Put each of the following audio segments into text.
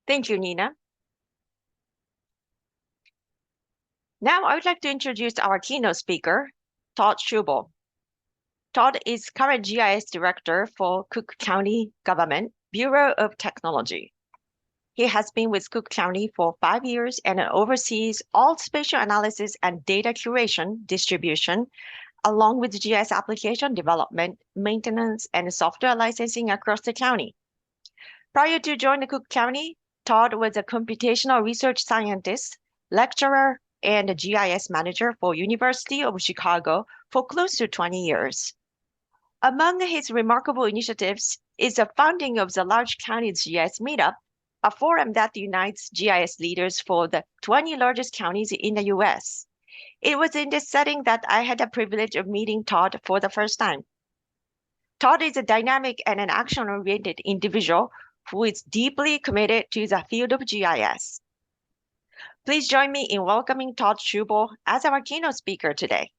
Thank you, Nina. Now I would like to introduce our keynote speaker, Todd Schubel. Todd is current GIS director for Cook County Government Bureau of Technology. He has been with Cook County for 5 years and oversees all spatial analysis and data curation, distribution, along with GIS application development, maintenance, and software licensing across the county. Prior to joining Cook County, Todd was a computational research scientist, lecturer, and a GIS manager for University of Chicago for close to 20 years. Among his remarkable initiatives is the founding of the Large Counties GIS Meetup, a forum that unites GIS leaders for the 20 largest counties in the US. It was in this setting that I had the privilege of meeting Todd for the first time. Todd is a dynamic and an action-oriented individual who is deeply committed to the field of GIS. Please join me in welcoming Todd Schubel as our keynote speaker today.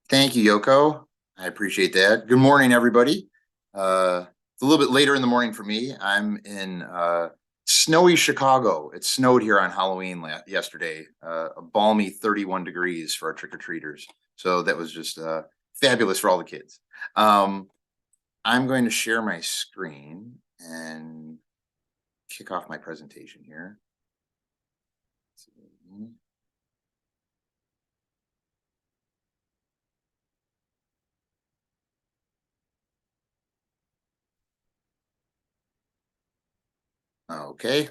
Thank you, Yoko. I appreciate that. Good morning, everybody. It's a little bit later in the morning for me. I'm in snowy Chicago. It snowed here on Halloween yesterday, a balmy 31 degrees for our trick-or-treaters. So that was just fabulous for all the kids. I'm going to share my screen and kick off my presentation here. Okay.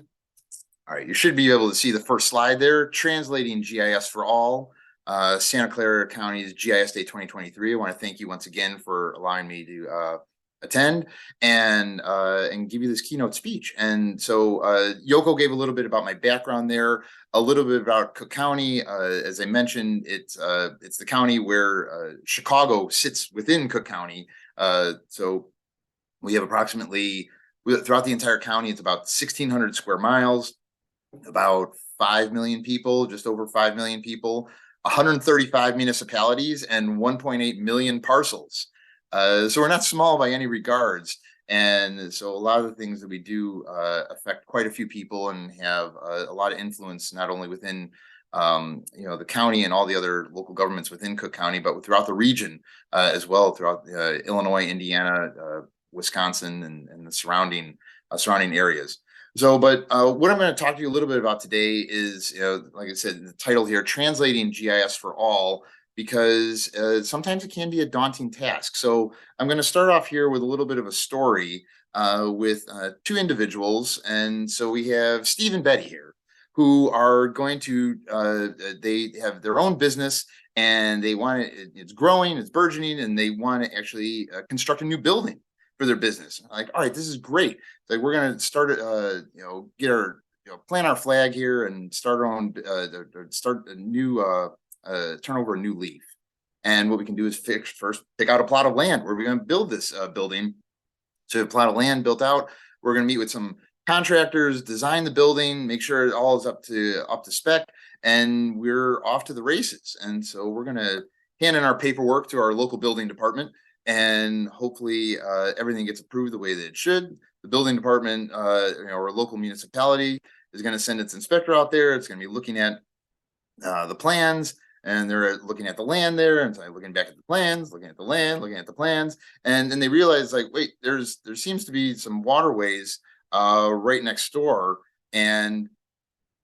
All right, you should be able to see the first slide there, translating GIS for all, Santa Clara County's GIS Day 2023. I want to thank you once again for allowing me to attend and give you this keynote speech. And so Yoko gave a little bit about my background there, a little bit about Cook County. As I mentioned, it's the county where Chicago sits within Cook County. So we have approximately, throughout the entire county, it's about 1,600 square miles, about 5 million people, just over 5 million people, 135 municipalities, and 1.8 million parcels. So we're not small by any regards. And so a lot of the things that we do affect quite a few people and have a lot of influence, not only within the county and all the other local governments within Cook County, but throughout the region as well, throughout Illinois, Indiana, Wisconsin, and the surrounding areas. So, but what I'm going to talk to you a little bit about today is, like I said, the title here, Translating GIS for All, because sometimes it can be a daunting task. So I'm going to start off here with a little bit of a story with two individuals. And so we have Steve and Betty here, who are going to, they have their own business, and they want to, it's growing, it's burgeoning, and they want to actually construct a new building for their business. Like, all right, this is great. Like, we're going to start get our, plant our flag here and start our own, start a new, turn over a new leaf. And what we can do is first pick out a plot of land where we're going to build this building. So a plot of land built out, we're going to meet with some contractors, design the building, make sure it all is up to spec, and we're off to the races. And so we're going to hand in our paperwork to our local building department, and hopefully everything gets approved the way that it should. The building department, or local municipality, is going to send its inspector out there. It's going to be looking at the plans, and they're looking at the land there, and so looking back at the plans, looking at the land, looking at the plans, and then they realize, like, wait, there seems to be some waterways right next door, and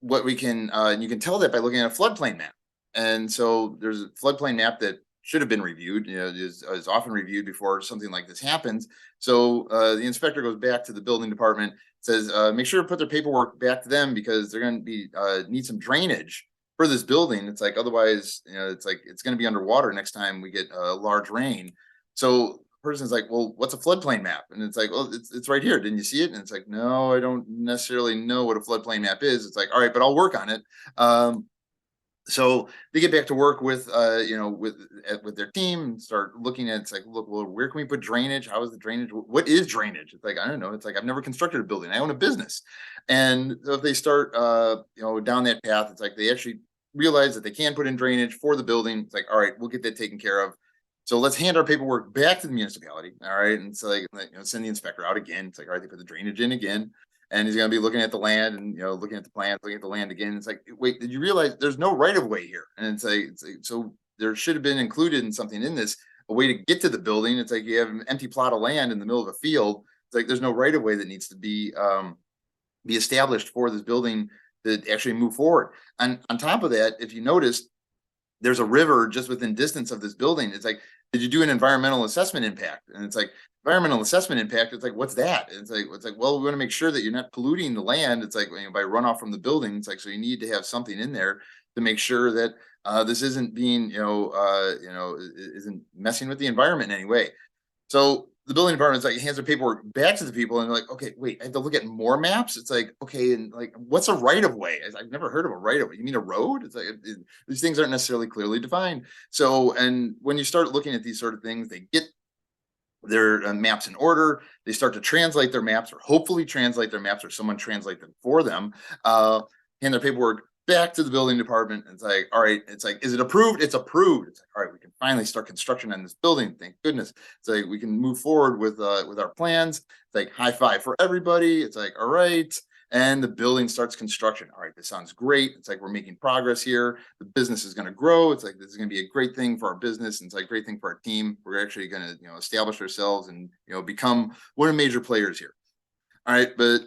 what we can, you can tell that by looking at a floodplain map. And so there's a floodplain map that should have been reviewed, is often reviewed before something like this happens. So the inspector goes back to the building department, says, make sure to put their paperwork back to them, because they're going to be need some drainage for this building. It's like, otherwise, it's like, it's going to be underwater next time we get a large rain. So the person's like, well, what's a floodplain map? And it's like, well, it's right here. Didn't you see it? And it's like, no, I don't necessarily know what a floodplain map is. It's like, all right, but I'll work on it. So they get back to work with, with their team, and start looking at, it's like, look, well, where can we put drainage? How is the drainage? What is drainage? It's like, I don't know. It's like, I've never constructed a building. I own a business. And so if they start, down that path, it's like, they actually realize that they can put in drainage for the building. It's like, all right, we'll get that taken care of. So let's hand our paperwork back to the municipality. All right. And so like, send the inspector out again. It's like, all right, they put the drainage in again. And he's going to be looking at the land and, looking at the plan, looking at the land again. It's like, wait, did you realize there's no right of way here? And it's like, so there should have been included in something in this, a way to get to the building. It's like you have an empty plot of land in the middle of a field. It's like, there's no right of way that needs to be established for this building to actually move forward. And on top of that, if you notice, there's a river just within distance of this building. It's like, did you do an environmental assessment impact? And it's like, environmental assessment impact. It's like, what's that? And it's like, well, we want to make sure that you're not polluting the land. It's like, by runoff from the building. It's like, so you need to have something in there to make sure that this isn't being, isn't messing with the environment in any way. So the building department is like, hands their paperwork back to the people and they're like, okay, wait, I have to look at more maps. It's like, okay, and like, what's a right of way? I've never heard of a right of way. You mean a road? It's like, these things aren't necessarily clearly defined. So, and when you start looking at these sort of things, they get their maps in order. They start to translate their maps, or hopefully translate their maps, or someone translate them for them. Hand their paperwork back to the building department. And it's like, all right, it's like, is it approved? It's approved. It's like, all right, we can finally start construction on this building. Thank goodness. It's like, we can move forward with our plans. It's like, high five for everybody. It's like, all right. And the building starts construction. All right, this sounds great. It's like, we're making progress here. The business is going to grow. It's like, this is going to be a great thing for our business. And it's like a great thing for our team. We're actually going to, establish ourselves and, become one of the major players here. All right, but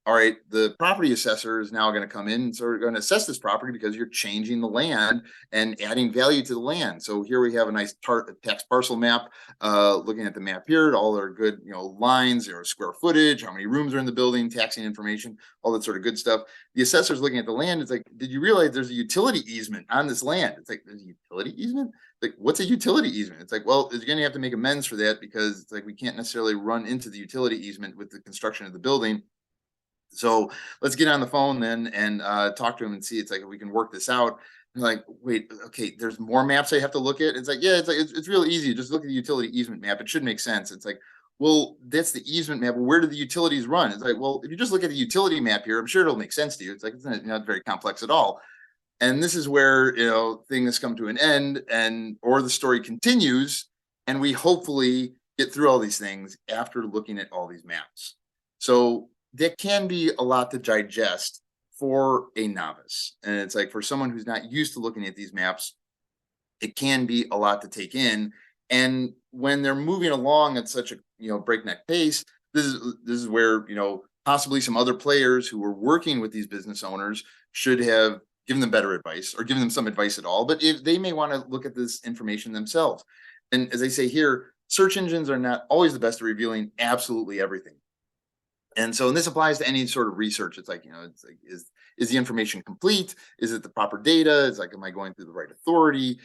all right, the property assessor is now going to come in and sort of going to assess this property because you're changing the land and adding value to the land. So here we have a nice tax parcel map. Looking at the map here, all their good lines, square footage, how many rooms are in the building, taxing information, all that sort of good stuff. The assessor's looking at the land. It's like, did you realize there's a utility easement on this land? It's like, there's a utility easement? Like, what's a utility easement? It's like, well, you're going to have to make amends for that because it's like, we can't necessarily run into the utility easement with the construction of the building. So let's get on the phone then and talk to him and see. It's like, if we can work this out. I'm like, wait, okay, there's more maps I have to look at. It's like, yeah, it's real easy. Just look at the utility easement map. It should make sense. It's like, well, that's the easement map. Where do the utilities run? It's like, well, if you just look at the utility map here, I'm sure it'll make sense to you. It's like, it's not very complex at all. And this is where things come to an end, or the story continues, and we hopefully get through all these things after looking at all these maps. So that can be a lot to digest for a novice, and it's like, for someone who's not used to looking at these maps, it can be a lot to take in. And when they're moving along at such a breakneck pace, this is where possibly some other players who were working with these business owners should have given them better advice, or given them some advice at all. But if they may want to look at this information themselves. And as they say here, search engines are not always the best at revealing absolutely everything. And so, and this applies to any sort of research. It's like, it's like, is the information complete? Is it the proper data? It's like, am I going through the right authority?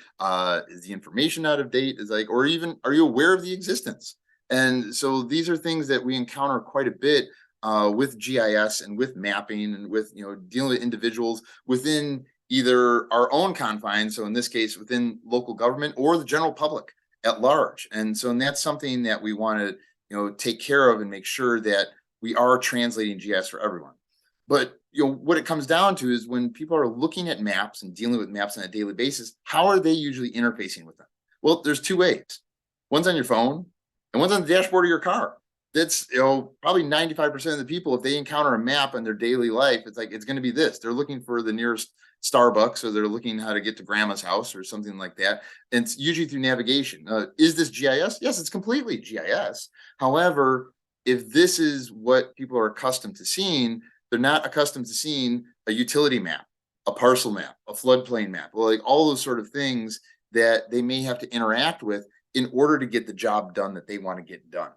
Is the information out of date? Is like, or even, are you aware of the existence? And so these are things that we encounter quite a bit with GIS and with mapping and with dealing with individuals within either our own confines, so in this case within local government, or the general public at large. And so, and that's something that we want to take care of and make sure that we are translating GIS for everyone. But what it comes down to is, when people are looking at maps and dealing with maps on a daily basis, how are they usually interfacing with them? Well, there's two ways. One's on your phone and one's on the dashboard of your car. That's probably 95% of the people, if they encounter a map in their daily life, it's like, it's going to be this. They're looking for the nearest Starbucks, or they're looking how to get to grandma's house or something like that. And it's usually through navigation. Is this GIS? Yes, it's completely GIS. However, if this is what people are accustomed to seeing, they're not accustomed to seeing a utility map, a parcel map, a floodplain map, like all those sort of things that they may have to interact with in order to get the job done that they want to get done.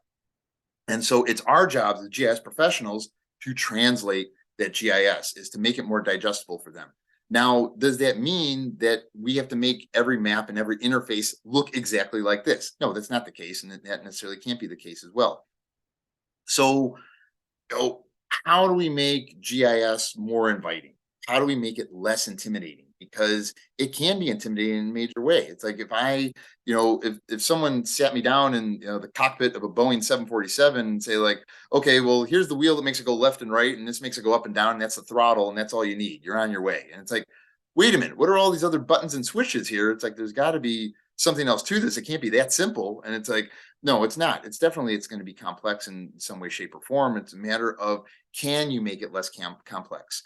And so it's our job as GIS professionals to translate that GIS, is to make it more digestible for them. Now, does that mean that we have to make every map and every interface look exactly like this? No, that's not the case. And that necessarily can't be the case as well. So, how do we make GIS more inviting? How do we make it less intimidating? Because it can be intimidating in a major way. It's like, if I, if someone sat me down in the cockpit of a Boeing 747 and say like, okay, well, here's the wheel that makes it go left and right, and this makes it go up and down, and that's the throttle, and that's all you need. You're on your way. And it's like, wait a minute, what are all these other buttons and switches here? It's like, there's got to be something else to this. It can't be that simple. And it's like, no, it's not. It's going to be complex in some way, shape, or form. It's a matter of, can you make it less complex?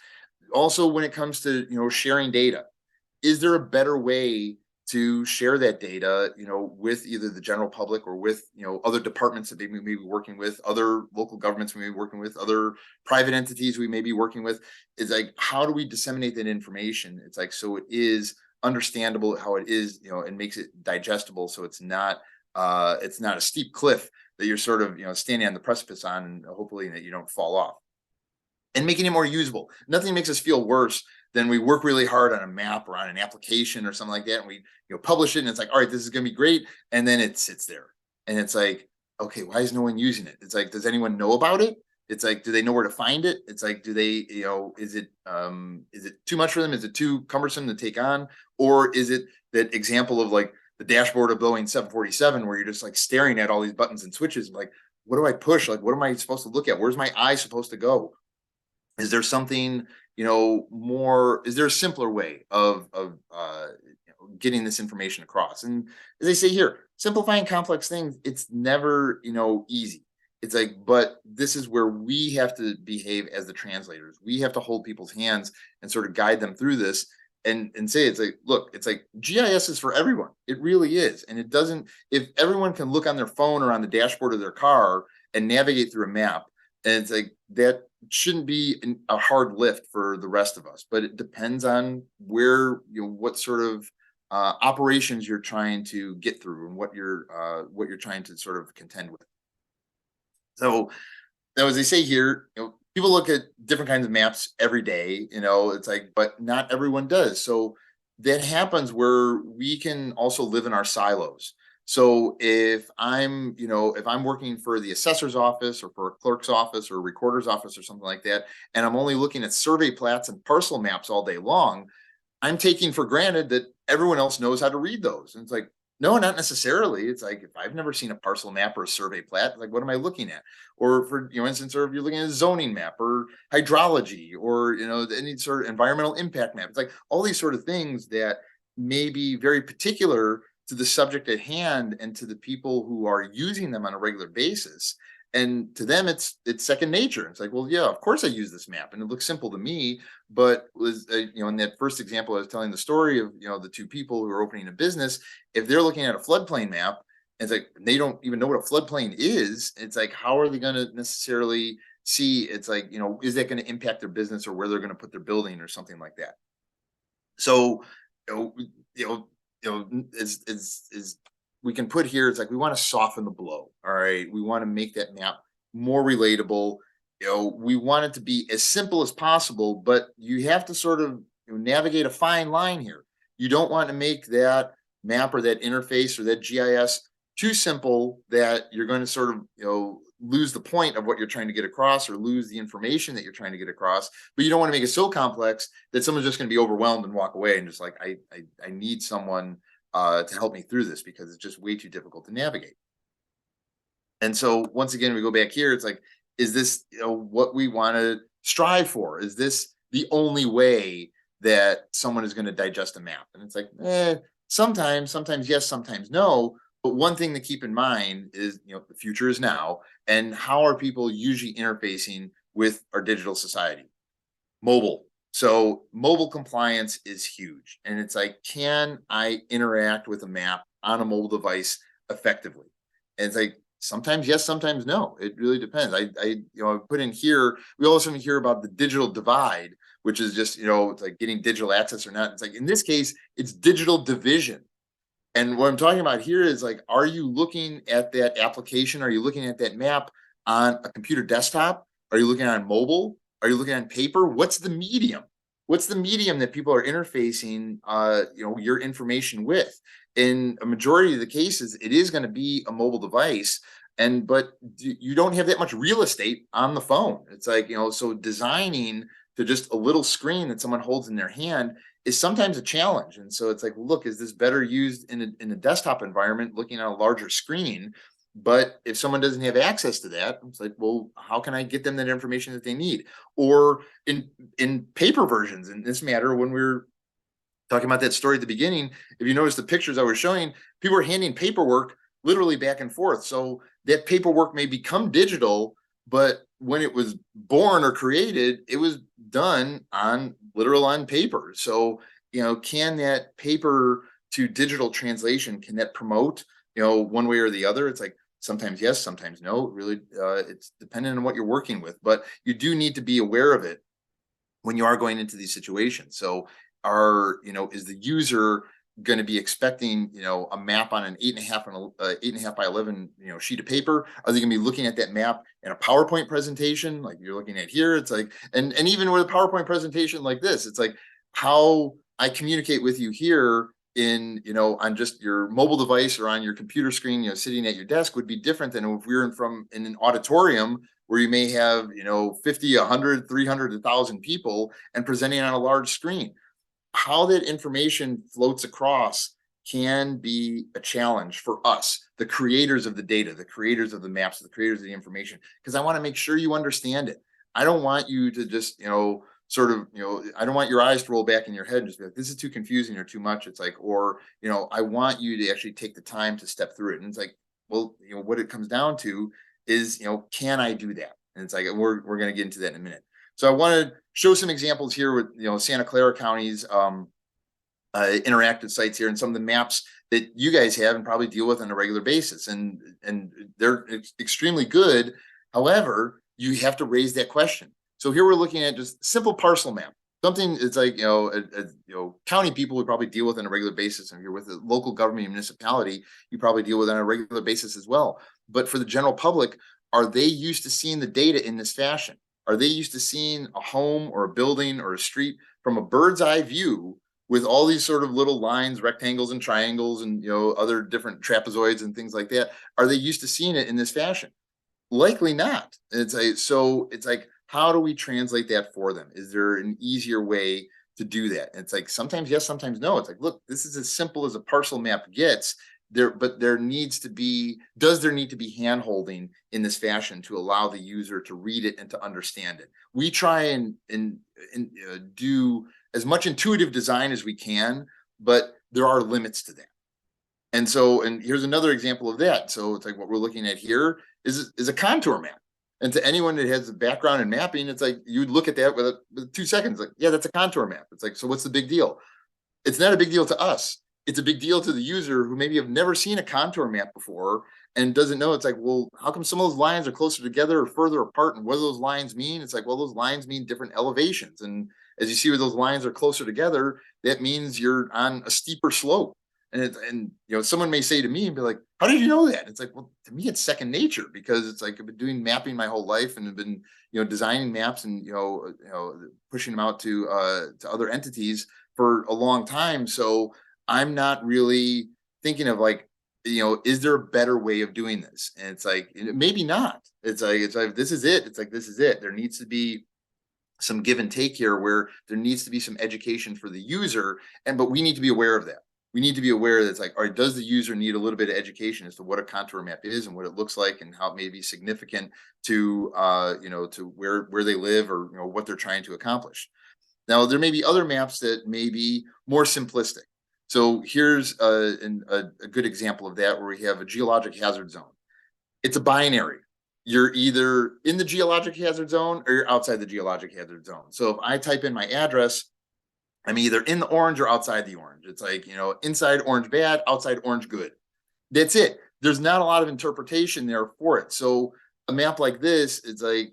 Also, when it comes to, sharing data, is there a better way to share that data, with either the general public or with, other departments that we may be working with, other local governments we may be working with, other private entities we may be working with? Is like, how do we disseminate that information? It's like, so it is understandable how it is, and makes it digestible, so it's not a steep cliff that you're sort of, standing on the precipice on, and hopefully that you don't fall off. And making it more usable. Nothing makes us feel worse than we work really hard on a map or on an application or something like that, and we publish it, and it's like, all right, this is going to be great, and then it sits there, and it's like, okay, why is no one using it? It's like, does anyone know about it? It's like, do they know where to find it? It's like, do they, is it too much for them? Is it too cumbersome to take on? Or is it that example of like the dashboard of Boeing 747 where you're just like staring at all these buttons and switches, like, what do I push? Like, what am I supposed to look at? Where's my eye supposed to go? Is there something, more, is there a simpler way of getting this information across? And as they say here, simplifying complex things, it's never, easy. It's like, but this is where we have to behave as the translators. We have to hold people's hands and sort of guide them through this, and say, it's like, look, it's like, GIS is for everyone. It really is. And it doesn't, if everyone can look on their phone or on the dashboard of their car and navigate through a map, and it's like, that shouldn't be a hard lift for the rest of us. But it depends on where, what sort of operations you're trying to get through, and what you're trying to sort of contend with. So now, as they say here, people look at different kinds of maps every day, it's like, but not everyone does. So that happens where we can also live in our silos. So if I'm, if I'm working for the assessor's office or for a clerk's office or a recorder's office or something like that, and I'm only looking at survey plats and parcel maps all day long, I'm taking for granted that everyone else knows how to read those. And it's like, no, not necessarily. It's like, if I've never seen a parcel map or a survey plat, like, what am I looking at? Or for, instance, or if you're looking at a zoning map or hydrology or, any sort of environmental impact map, it's like all these sort of things that may be very particular to the subject at hand and to the people who are using them on a regular basis. And to them, it's second nature. It's like, well, yeah, of course I use this map, and it looks simple to me. But was in that first example, I was telling the story of the two people who are opening a business. If they're looking at a floodplain map, and it's like they don't even know what a floodplain is. It's like, how are they going to necessarily see? It's like, is that going to impact their business or where they're going to put their building or something like that? So, is we can put here, it's like, we want to soften the blow. All right. We want to make that map more relatable. We want it to be as simple as possible, but you have to sort of navigate a fine line here. You don't want to make that map or that interface or that GIS too simple that you're going to sort of, lose the point of what you're trying to get across, or lose the information that you're trying to get across. But you don't want to make it so complex that someone's just going to be overwhelmed and walk away and just like, I need someone to help me through this, because it's just way too difficult to navigate. And so once again, we go back here. It's like, is this what we want to strive for? Is this the only way that someone is going to digest a map? And it's like, sometimes yes, sometimes no. But one thing to keep in mind is, the future is now, and how are people usually interfacing with our digital society? Mobile. So mobile compliance is huge. And it's like, can I interact with a map on a mobile device effectively? And it's like, sometimes yes, sometimes no. It really depends. I put in here, we also hear about the digital divide, which is just, it's like getting digital access or not. It's like, in this case, it's digital division. And what I'm talking about here is like, are you looking at that application? Are you looking at that map on a computer desktop? Are you looking on mobile? Are you looking on paper? What's the medium? What's the medium that people are interfacing, your information with? In a majority of the cases, it is going to be a mobile device. But you don't have that much real estate on the phone. It's like, so designing to just a little screen that someone holds in their hand is sometimes a challenge. And so it's like, look, is this better used in a desktop environment, looking at a larger screen? But if someone doesn't have access to that, it's like, well, how can I get them that information that they need? Or in paper versions, in this matter, when we're talking about that story at the beginning, if you notice the pictures I was showing, people were handing paperwork literally back and forth. So that paperwork may become digital, but when it was born or created, it was done on paper. So, can that paper to digital translation, can that promote, one way or the other? It's like, sometimes yes, sometimes no. Really, it's dependent on what you're working with, but you do need to be aware of it when you are going into these situations. So is the user going to be expecting, a map on an 8.5 by 11, sheet of paper? Are they going to be looking at that map in a PowerPoint presentation like you're looking at here? It's like, and even with a PowerPoint presentation like this, it's like how I communicate with you here in, on just your mobile device or on your computer screen, sitting at your desk would be different than if we were in an auditorium where you may have, 50, 100, 300, 1,000 people and presenting on a large screen. How that information floats across can be a challenge for us, the creators of the data, the creators of the maps, the creators of the information, because I want to make sure you understand it. I don't want you to just, I don't want your eyes to roll back in your head and just be like, this is too confusing or too much. It's like, or, I want you to actually take the time to step through it. And it's like, well, what it comes down to is, can I do that? And it's like, we're going to get into that in a minute. So I want to show some examples here with, Santa Clara County's interactive sites here and some of the maps that you guys have and probably deal with on a regular basis. And they're extremely good. However, you have to raise that question. So here we're looking at just simple parcel map. Something it's like, county people would probably deal with on a regular basis. And if you're with a local government municipality, you probably deal with it on a regular basis as well. But for the general public, are they used to seeing the data in this fashion? Are they used to seeing a home or a building or a street from a bird's eye view with all these sort of little lines, rectangles and triangles and, other different trapezoids and things like that? Are they used to seeing it in this fashion? Likely not. It's like, how do we translate that for them? Is there an easier way to do that? And it's like, sometimes yes, sometimes no. It's like, look, this is as simple as a parcel map gets there, but does there need to be hand holding in this fashion to allow the user to read it and to understand it? We try and do as much intuitive design as we can, but there are limits to that. And here's another example of that. So it's like what we're looking at here is a contour map. And to anyone that has a background in mapping, it's like you'd look at that with 2 seconds, like, yeah, that's a contour map. It's like, so what's the big deal? It's not a big deal to us. It's a big deal to the user who maybe have never seen a contour map before and doesn't know. It's like, well, how come some of those lines are closer together or further apart? And what do those lines mean? It's like, well, those lines mean different elevations. And as you see where those lines are closer together, that means you're on a steeper slope. And someone may say to me and be like, how did you know that? It's like, well, to me, it's second nature, because it's like I've been doing mapping my whole life and have been, designing maps and, pushing them out to other entities for a long time. So I'm not really thinking of like, is there a better way of doing this? And it's like, maybe not. It's like, this is it. It's like, this is it. There needs to be some give and take here where there needs to be some education for the user. But we need to be aware of that. We need to be aware that it's like, all right, does the user need a little bit of education as to what a contour map is and what it looks like and how it may be significant to, to where they live or, what they're trying to accomplish. Now, there may be other maps that may be more simplistic. So here's a good example of that, where we have a geologic hazard zone. It's a binary. You're either in the geologic hazard zone or you're outside the geologic hazard zone. So if I type in my address, I'm either in the orange or outside the orange. It's like, inside orange bad, outside orange good. That's it. There's not a lot of interpretation there for it. So a map like this, it's like,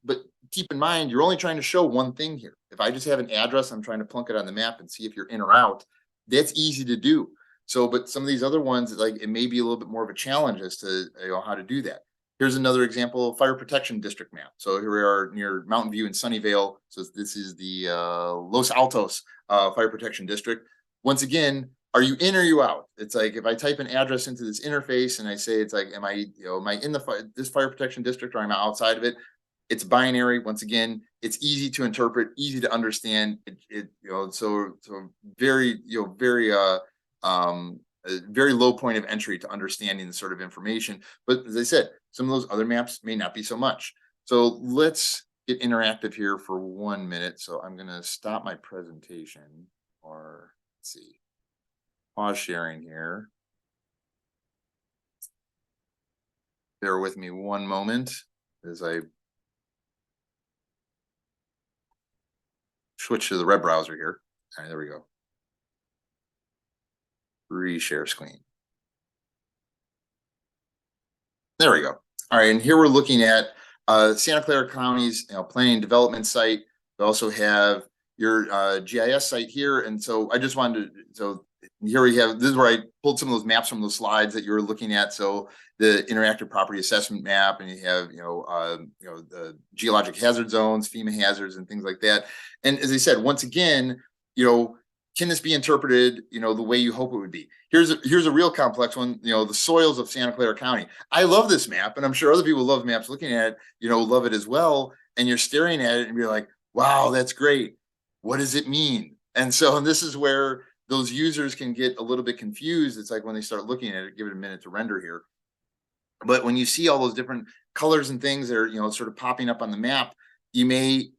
but keep in mind, you're only trying to show one thing here. If I just have an address, I'm trying to plunk it on the map and see if you're in or out. That's easy to do. So, but some of these other ones, like, it may be a little bit more of a challenge as to how to do that. Here's another example of fire protection district map. So here we are near Mountain View in Sunnyvale. So this is the Los Altos fire protection district. Once again, are you in or are you out? It's like, if I type an address into this interface and I say, it's like, am I in this fire protection district or am I outside of it? It's binary. Once again, it's easy to interpret, easy to understand. So very, a very low point of entry to understanding the sort of information. But as I said, some of those other maps may not be so much. So let's get interactive here for 1 minute. So I'm going to stop my presentation. or let's see, pause sharing here. Bear with me one moment as I switch to the web browser here. All right, there we go. Reshare screen. There we go. All right, and here we're looking at Santa Clara County's planning and development site. We also have your GIS site here, and so I just wanted to. So here we have. This is where I pulled some of those maps from those slides that you were looking at. So the interactive property assessment map, and you have the geologic hazard zones, FEMA hazards, and things like that. And as I said, once again, can this be interpreted, the way you hope it would be? Here's a real complex one, the soils of Santa Clara County. I love this map, and I'm sure other people love maps looking at it, love it as well. And you're staring at it and you're like, wow, that's great. What does it mean? And this is where those users can get a little bit confused. It's like when they start looking at it, give it a minute to render here. But when you see all those different colors and things that are, sort of popping up on the map, you may,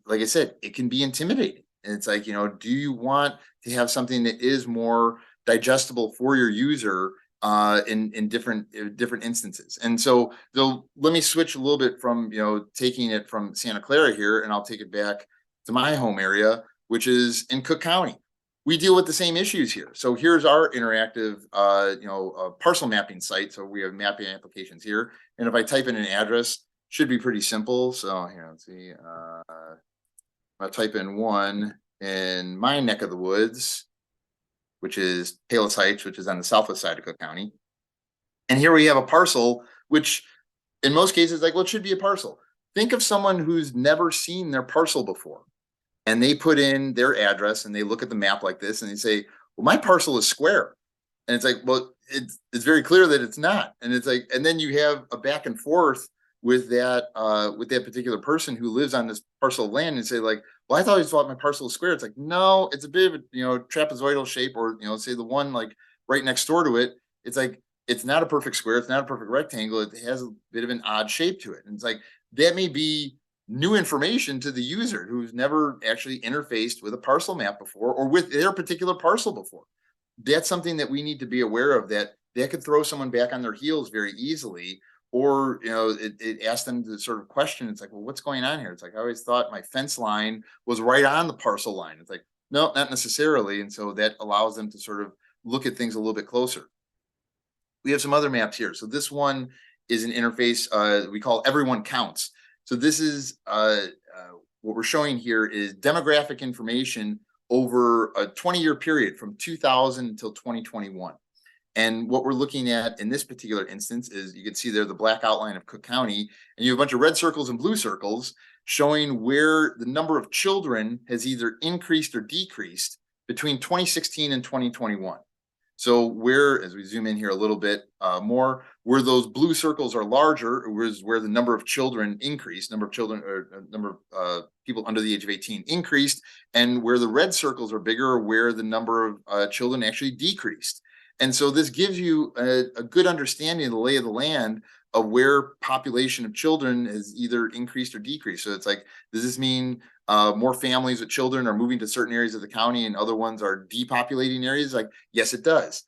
like I said, it can be intimidating. And it's like, do you want to have something that is more digestible for your user in different instances? And so let me switch a little bit from, taking it from Santa Clara here, and I'll take it back to my home area, which is in Cook County. We deal with the same issues here. So here's our interactive, parcel mapping site. So we have mapping applications here. And if I type in an address, should be pretty simple. So here, let's see. I'll type in one in my neck of the woods, which is Palos Heights, which is on the southwest side of Cook County. And here we have a parcel, which in most cases, like, well, it should be a parcel. Think of someone who's never seen their parcel before, and they put in their address and they look at the map like this and they say, well, my parcel is square. And it's like, well, it's very clear that it's not. And it's like, and then you have a back and forth with that particular person who lives on this parcel of land and say like, well, I thought you thought my parcel was square. It's like, no, it's a bit of a, trapezoidal shape, or, say the one like right next door to it. It's like, it's not a perfect square. It's not a perfect rectangle. It has a bit of an odd shape to it. And it's like, that may be new information to the user who's never actually interfaced with a parcel map before, or with their particular parcel before. That's something that we need to be aware of, that could throw someone back on their heels very easily. Or, it asks them to sort of question. It's like, well, what's going on here? It's like, I always thought my fence line was right on the parcel line. It's like, no, not necessarily. And so that allows them to sort of look at things a little bit closer. We have some other maps here. So this one is an interface we call Everyone Counts. So this is what we're showing here is demographic information over a 20-year period from 2000 until 2021. And what we're looking at in this particular instance is, you can see there the black outline of Cook County, and you have a bunch of red circles and blue circles showing where the number of children has either increased or decreased between 2016 and 2021. So where, as we zoom in here a little bit more, where those blue circles are larger, is where the number of children increased, number of children or number of people under the age of 18 increased, and where the red circles are bigger, where the number of children actually decreased. And so this gives you a good understanding of the lay of the land of where population of children has either increased or decreased. So it's like, does this mean more families with children are moving to certain areas of the county and other ones are depopulating areas? Like, yes, it does.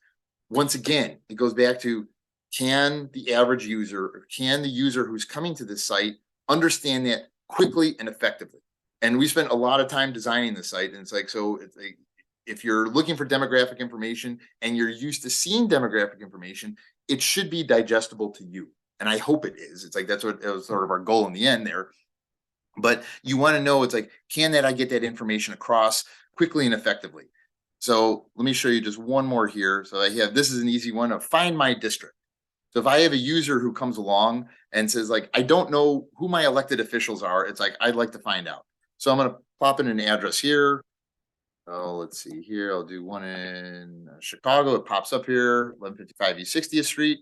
Once again, it goes back to, can the average user, or can the user who's coming to this site understand that quickly and effectively? And we spent a lot of time designing the site, and it's like, so it's like, if you're looking for demographic information and you're used to seeing demographic information, it should be digestible to you. And I hope it is. It's like, that's what it was sort of our goal in the end there. But you want to know, it's like, I get that information across quickly and effectively? So let me show you just one more here. So I have, this is an easy one of find my district. So if I have a user who comes along and says like, I don't know who my elected officials are, it's like, I'd like to find out. So I'm going to pop in an address here. Oh, let's see here. I'll do one in Chicago. It pops up here, 1155 East 60th Street.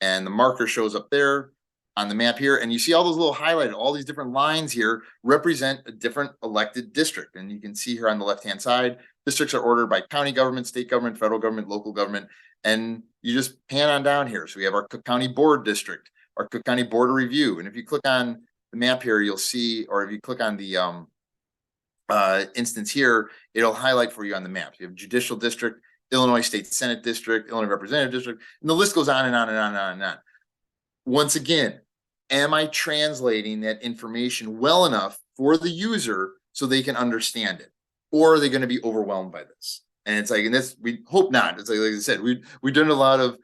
And the marker shows up there on the map here. And you see all those little highlighted, all these different lines here represent a different elected district. And you can see here on the left-hand side, districts are ordered by county government, state government, federal government, local government. And you just pan on down here. So we have our Cook County Board District, our Cook County Board of Review. And if you click on the map here, you'll see, or if you click on the instance here, it'll highlight for you on the map. You have judicial district, Illinois State Senate district, Illinois Representative district, and the list goes on and on and on and on and on. Once again, am I translating that information well enough for the user so they can understand it? Or are they going to be overwhelmed by this? And it's like, and this, we hope not. It's like I said, we've done a lot of,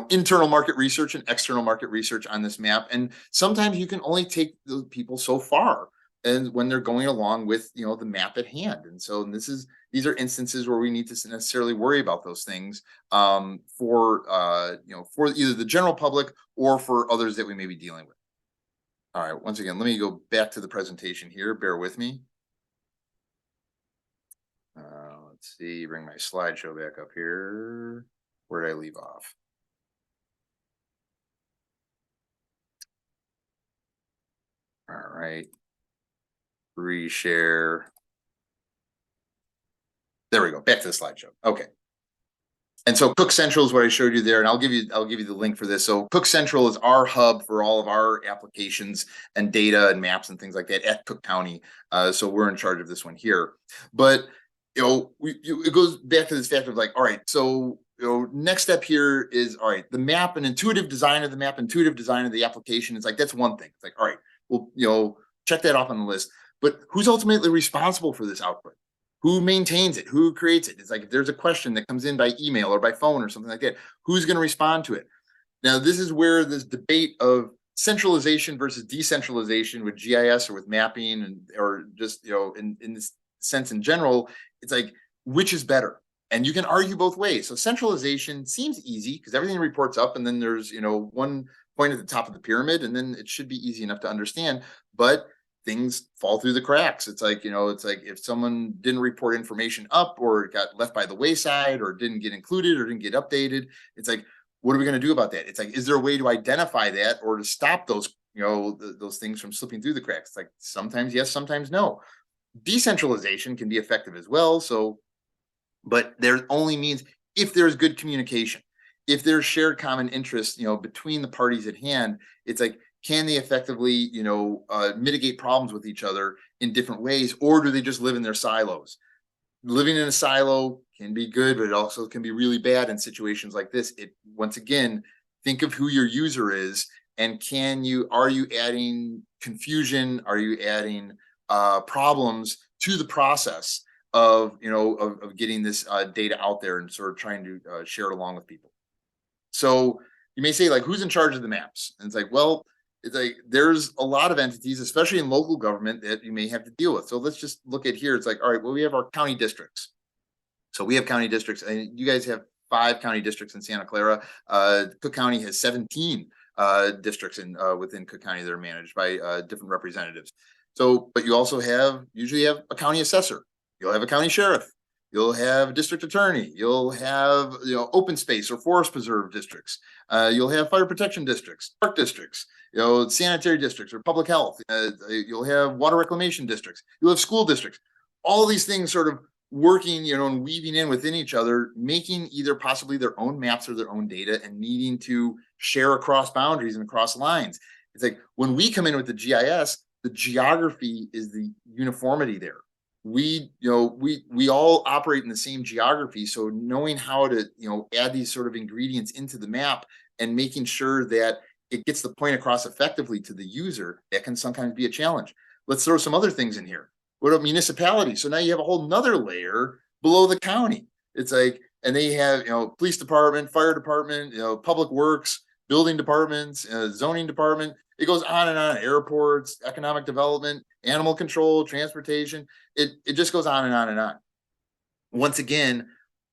internal market research and external market research on this map. And sometimes you can only take those people so far, and when they're going along with, the map at hand. And so these are instances where we need to necessarily worry about those things for either the general public or for others that we may be dealing with. All right, once again, let me go back to the presentation here. Bear with me. Let's see, bring my slideshow back up here. Where did I leave off? All right. Reshare. There we go. Back to the slideshow. Okay. And so Cook Central is what I showed you there, and I'll give you the link for this. So Cook Central is our hub for all of our applications and data and maps and things like that at Cook County. So we're in charge of this one here. But it goes back to this fact of like, all right, so next step here is, all right, the map and intuitive design of the map, intuitive design of the application. It's like, that's one thing. It's like, all right, well, check that off on the list. But who's ultimately responsible for this output? Who maintains it? Who creates it? It's like, if there's a question that comes in by email or by phone or something like that, who's going to respond to it? Now, this is where this debate of centralization versus decentralization with GIS or with mapping or just, in this sense in general, it's like, which is better? And you can argue both ways. So centralization seems easy because everything reports up, and then there's, one point at the top of the pyramid, and then it should be easy enough to understand. But things fall through the cracks. It's like, it's like if someone didn't report information up or got left by the wayside or didn't get included or didn't get updated, it's like, what are we going to do about that? It's like, is there a way to identify that or to stop those, those things from slipping through the cracks? It's like, sometimes yes, sometimes no. Decentralization can be effective as well. So, but there only means if there's good communication, if there's shared common interests, between the parties at hand. It's like, can they effectively, mitigate problems with each other in different ways, or do they just live in their silos? Living in a silo can be good, but it also can be really bad in situations like this. Once again, think of who your user is, and are you adding confusion? Are you adding problems to the process of getting this data out there and sort of trying to share it along with people? So you may say, like, who's in charge of the maps? And it's like, well, it's like there's a lot of entities, especially in local government, that you may have to deal with. So let's just look at here. It's like, all right, well, we have our county districts. So we have county districts, and you guys have 5 county districts in Santa Clara. Cook County has 17 districts within Cook County that are managed by different representatives. So, but you also usually have a county assessor. You'll have a county sheriff. You'll have a district attorney. You'll have open space or forest preserve districts. You'll have fire protection districts, park districts, sanitary districts or public health. You'll have water reclamation districts. You'll have school districts. All these things sort of working, and weaving in within each other, making either possibly their own maps or their own data, and needing to share across boundaries and across lines. It's like when we come in with the GIS, the geography is the uniformity there. We all operate in the same geography. So knowing how to, add these sort of ingredients into the map and making sure that it gets the point across effectively to the user, that can sometimes be a challenge. Let's throw some other things in here. What about municipalities? So now you have a whole nother layer below the county. It's like, and they have, police department, fire department, public works, building departments, zoning department. It goes on and on. Airports, economic development, animal control, transportation. It just goes on and on and on. Once again,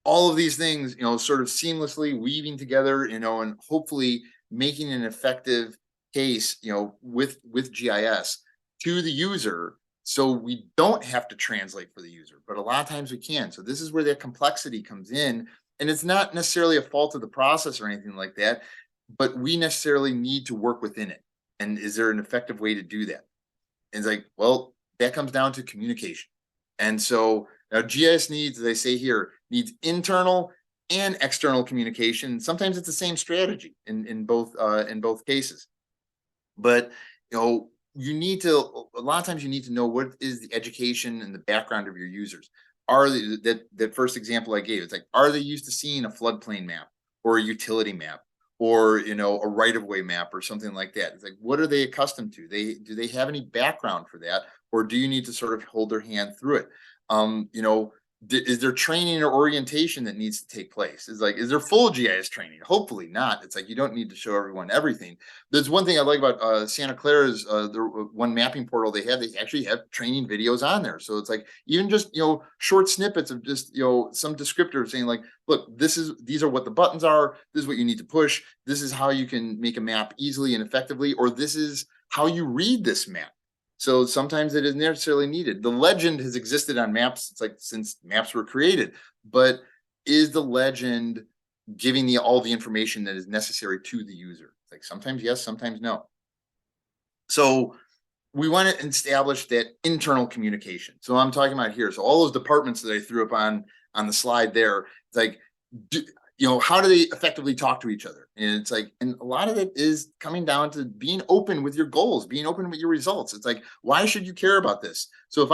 all of these things, sort of seamlessly weaving together, and hopefully making an effective case, with GIS to the user, so we don't have to translate for the user, but a lot of times we can. So this is where that complexity comes in, and it's not necessarily a fault of the process or anything like that, but we necessarily need to work within it. And is there an effective way to do that? And it's like, well, that comes down to communication. And so now GIS needs, as I say here, needs internal and external communication. Sometimes it's the same strategy in both cases. But you need to, a lot of times you need to know what is the education and the background of your users. Are that first example I gave, it's like, are they used to seeing a floodplain map or a utility map or, you know, a right-of-way map or something like that? It's like, what are they accustomed to? Do they have any background for that? Or do you need to sort of hold their hand through it? You know, is there training or orientation that needs to take place? Is there full GIS training? Hopefully not. It's like, you don't need to show everyone everything. There's one thing I like about Santa Clara's the one mapping portal they actually have training videos on there. So it's like, even just, you know, short snippets of just, you know, some descriptor saying like, look, these are what the buttons are. This is what you need to push. This is how you can make a map easily and effectively, or this is how you read this map. So sometimes it isn't necessarily needed. The legend has existed on maps. It's like since maps were created, but is the legend giving all the information that is necessary to the user? It's like, sometimes yes, sometimes no. So we want to establish that internal communication. So I'm talking about here. So all those departments that I threw up on the slide there, it's like, you know, how do they effectively talk to each other? And it's like, and a lot of it is coming down to being open with your goals, being open with your results. It's like, why should you care about this? So if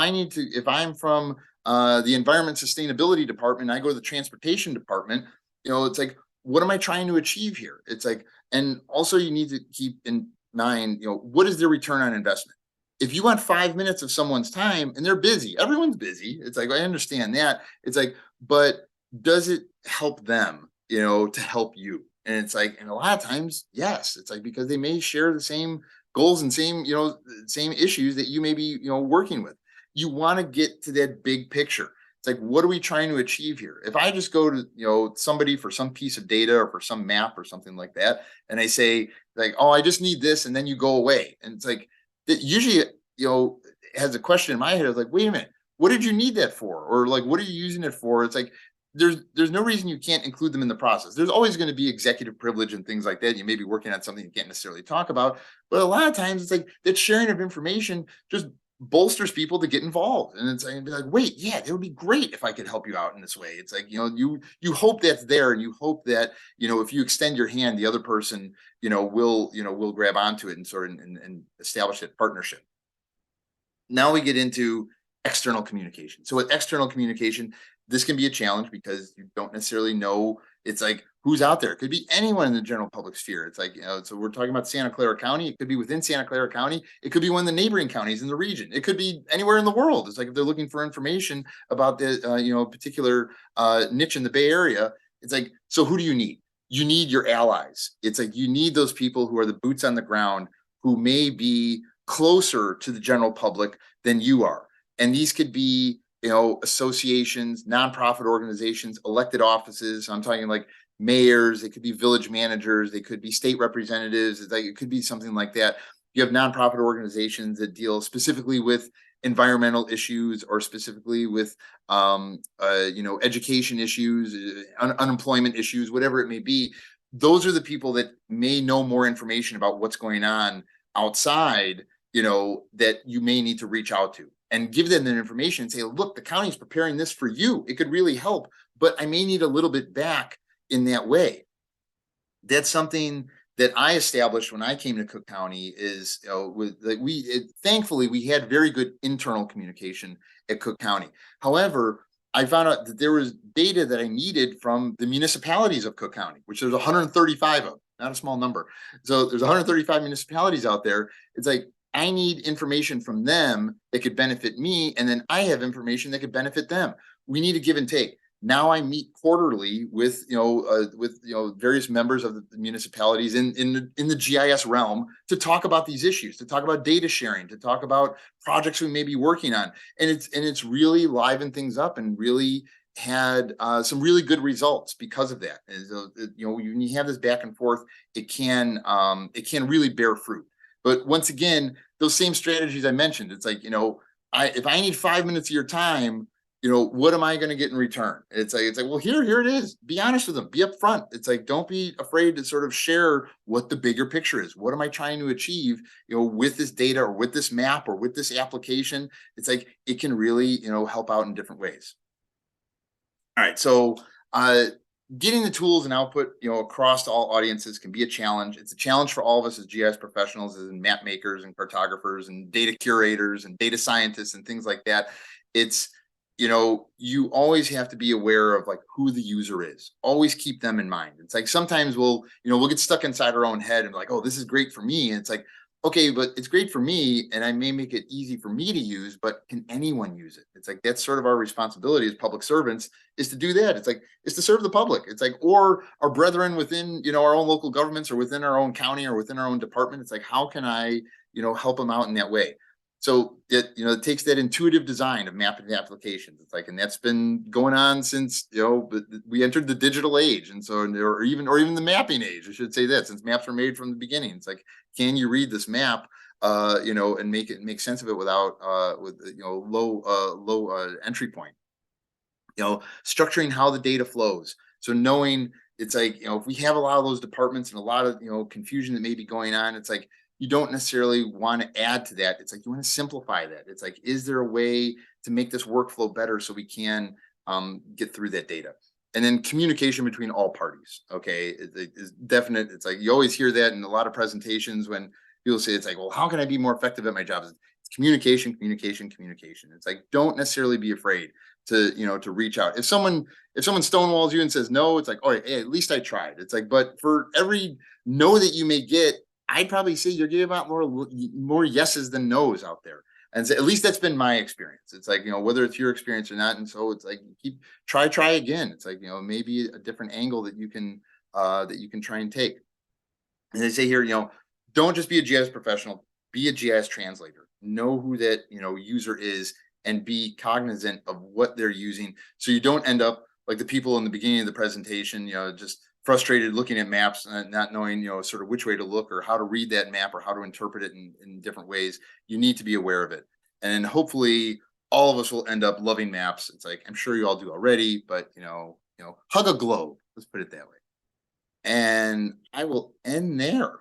I'm from the environment sustainability department, I go to the transportation department, you know, it's like, what am I trying to achieve here? It's like, and also you need to keep in mind, you know, what is their return on investment? If you want 5 minutes of someone's time and they're busy, everyone's busy. It's like, I understand that. It's like, but does it help them, you know, to help you? And it's like, and a lot of times, yes, it's like, because they may share the same goals and same, you know, same issues that you may be, you know, working with. You want to get to that big picture. It's like, what are we trying to achieve here? If I just go to, you know, somebody for some piece of data or for some map or something like that, and I say like, oh, I just need this, and then you go away. And it's like, that usually, you know, has a question in my head of like, wait a minute, what did you need that for? Or like, what are you using it for? It's like, there's no reason you can't include them in the process. There's always going to be executive privilege and things like that. You may be working on something you can't necessarily talk about, but a lot of times it's like that sharing of information just bolsters people to get involved. And it's like, wait, yeah, it would be great if I could help you out in this way. It's like, you know, you hope that's there, and you hope that, you know, if you extend your hand, the other person, you know, will grab onto it and sort of and establish that partnership. Now we get into external communication. So with external communication, this can be a challenge because you don't necessarily know. It's like, who's out there? It could be anyone in the general public sphere. It's like, you know, so we're talking about Santa Clara County. It could be within Santa Clara County. It could be one of the neighboring counties in the region. It could be anywhere in the world. It's like, if they're looking for information about the, you know, particular niche in the Bay Area, it's like, so who do you need? You need your allies. It's like, you need those people who are the boots on the ground, who may be closer to the general public than you are. And these could be, you know, associations, nonprofit organizations, elected offices. I'm talking like mayors, it could be village managers, they could be state representatives, it's like, it could be something like that. You have nonprofit organizations that deal specifically with environmental issues, or specifically with you know, education issues, unemployment issues, whatever it may be. Those are the people that may know more information about what's going on outside, you know, that you may need to reach out to and give them that information and say, look, the county is preparing this for you. It could really help, but I may need a little bit back in that way. That's something that I established when I came to Cook County. Is, you know, with like, thankfully we had very good internal communication at Cook County. However, I found out that there was data that I needed from the municipalities of Cook County, which there's 135 of, not a small number. So there's 135 municipalities out there. It's like, I need information from them that could benefit me, and then I have information that could benefit them. We need to give and take. Now I meet quarterly with, you know, various members of the municipalities in the GIS realm to talk about these issues, to talk about data sharing, to talk about projects we may be working on, and it's really livened things up and really had some really good results because of that. And so, you know, when you have this back and forth, it can really bear fruit. But once again, those same strategies I mentioned, it's like, you know, if I need 5 minutes of your time, you know, what am I going to get in return? It's like, well, here it is. Be honest with them. Be upfront. It's like, don't be afraid to sort of share what the bigger picture is. What am I trying to achieve, you know, with this data or with this map or with this application? It's like, it can really, you know, help out in different ways. All right. So getting the tools and output, across to all audiences can be a challenge. It's a challenge for all of us as GIS professionals, as map makers and cartographers and data curators and data scientists and things like that. It's, you always have to be aware of like who the user is. Always keep them in mind. It's like sometimes we'll get stuck inside our own head and be like, oh, this is great for me. And it's like, okay, but it's great for me and I may make it easy for me to use, but can anyone use it? It's like, that's sort of our responsibility as public servants, is to do that. It's to serve the public. It's like, or our brethren within, our own local governments or within our own county or within our own department. It's like, how can I, help them out in that way? So it takes that intuitive design of mapping applications. It's like, and that's been going on since, we entered the digital age. And so, or even the mapping age, I should say that, since maps were made from the beginning. It's like, can you read this map, and make sense of it without, low entry point? Structuring how the data flows. So knowing, it's like, if we have a lot of those departments and a lot of, confusion that may be going on, it's like, you don't necessarily want to add to that. It's like, you want to simplify that. It's like, is there a way to make this workflow better so we can get through that data? And then communication between all parties. Okay. It's definite. It's like, you always hear that in a lot of presentations when people say, it's like, well, how can I be more effective at my job? It's communication, communication, communication. It's like, don't necessarily be afraid to reach out. If someone stonewalls you and says no, it's like, all right, hey, at least I tried. It's like, but for every no that you may get, I'd probably say you're getting about more yeses than nos out there. And so at least that's been my experience. It's like, whether it's your experience or not. And so it's like, try again. It's like, maybe a different angle that you can try and take. And they say here, don't just be a GIS professional, be a GIS translator. Know who that, user is and be cognizant of what they're using. So you don't end up like the people in the beginning of the presentation, just frustrated looking at maps and not knowing, sort of which way to look or how to read that map or how to interpret it in different ways. You need to be aware of it. And hopefully all of us will end up loving maps. It's like, I'm sure you all do already, but hug a globe. Let's put it that way. And I will end there.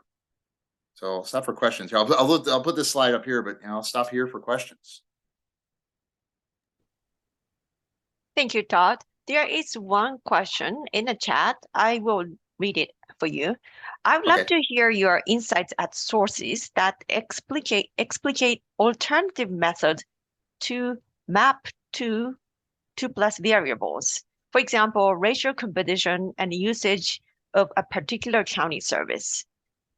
So I'll stop for questions here. I'll put this slide up here, but I'll stop here for questions. Thank you, Todd. There is one question in the chat. I will read it for you. I would love to hear your insights at sources that explicate alternative methods to map two plus variables. For example, racial composition and usage of a particular county service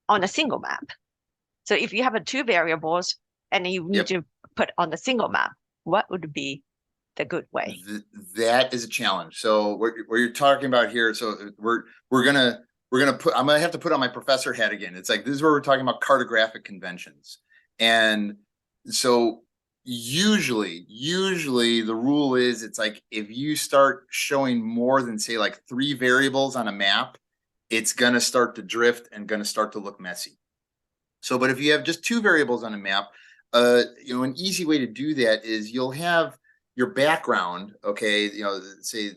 on a single map. So if you have two variables and you need to put on the single map, what would be the good way? That is a challenge. So what you're talking about here, so we're gonna put, I'm gonna have to put on my professor hat again. It's like, this is where we're talking about cartographic conventions. And so usually the rule is, it's like, if you start showing more than, say, like 3 variables on a map, it's gonna start to drift and gonna start to look messy. So, but if you have just 2 variables on a map, an easy way to do that is you'll have your background, okay, say,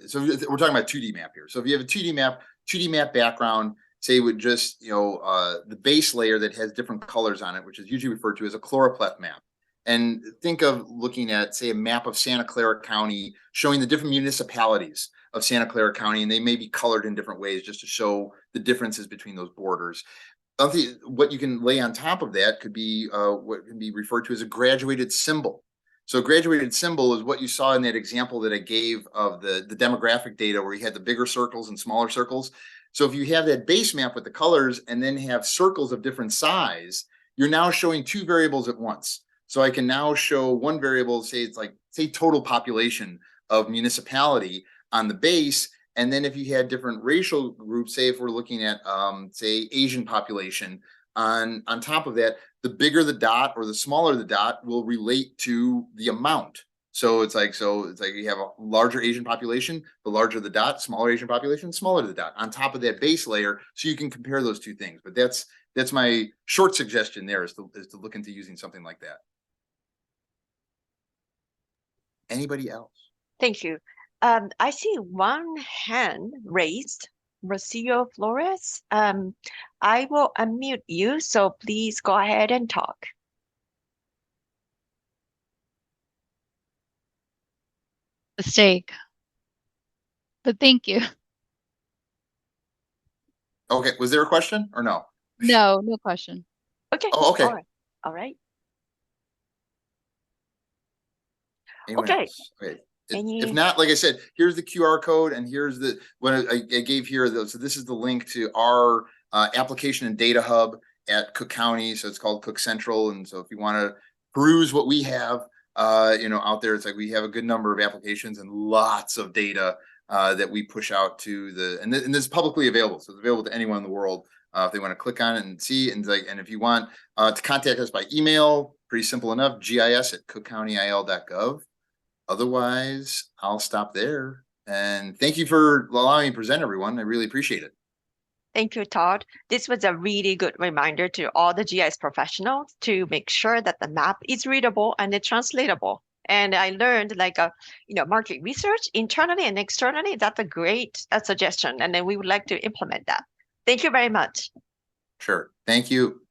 so we're talking about 2D map here. So if you have a 2D map background, say with just, the base layer that has different colors on it, which is usually referred to as a choropleth map. And think of looking at, say, a map of Santa Clara County, showing the different municipalities of Santa Clara County, and they may be colored in different ways just to show the differences between those borders. What you can lay on top of that could be what can be referred to as a graduated symbol. So a graduated symbol is what you saw in that example that I gave of the demographic data, where you had the bigger circles and smaller circles. So if you have that base map with the colors and then have circles of different size, you're now showing 2 variables at once. So I can now show one variable, say it's like, say, total population of municipality on the base. And then if you had different racial groups, say if we're looking at, say, Asian population, on top of that, the bigger the dot or the smaller the dot will relate to the amount. So it's like you have a larger Asian population, the larger the dot; smaller Asian population, smaller the dot on top of that base layer. So you can compare those 2 things. But that's my short suggestion there, is to look into using something like that. Anybody else? Thank you. I see one hand raised, Rocio Flores. I will unmute you, so please go ahead and talk. Mistake. But thank you. Okay, was there a question or no? No, no question. Okay. Oh, okay. All right. All right. Anyone Okay. else? Okay. If Any? not, like I said, here's the QR code and here's the what I gave here. So this is the link to our application and data hub at Cook County. So it's called Cook Central. And so if you want to peruse what we have, out there, it's like we have a good number of applications and lots of data that we push out to and this is publicly available. So it's available to anyone in the world if they want to click on it and see. And if you want to contact us by email, pretty simple enough, gis@cookcountyil.gov. Otherwise, I'll stop there. And thank you for allowing me to present, everyone. I really appreciate it. Thank you, Todd. This was a really good reminder to all the GIS professionals to make sure that the map is readable and it's translatable. And I learned market research internally and externally. That's a great suggestion. And then we would like to implement that. Thank you very much. Sure. Thank you.